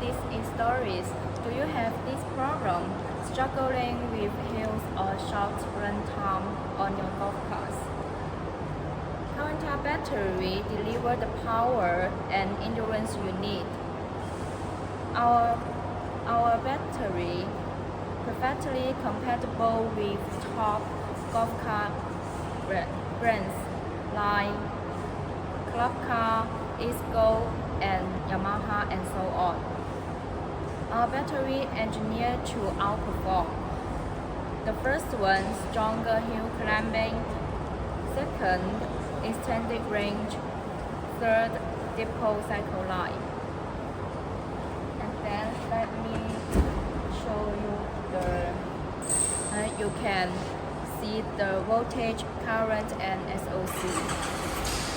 this is stories. Do you have this problem? Struggling with hills or short run time on your golf course? CURENTA battery delivers the power and endurance you need. Our battery perfectly compatible with top golf car brands like BINTELLI, ISCO, and YAMAHA, and so on. Our battery engineered to outperform. The first one, stronger hill climbing. Second, extended range. Third, depot cycle life. And then let me show you you can see the voltage, current, and SOC.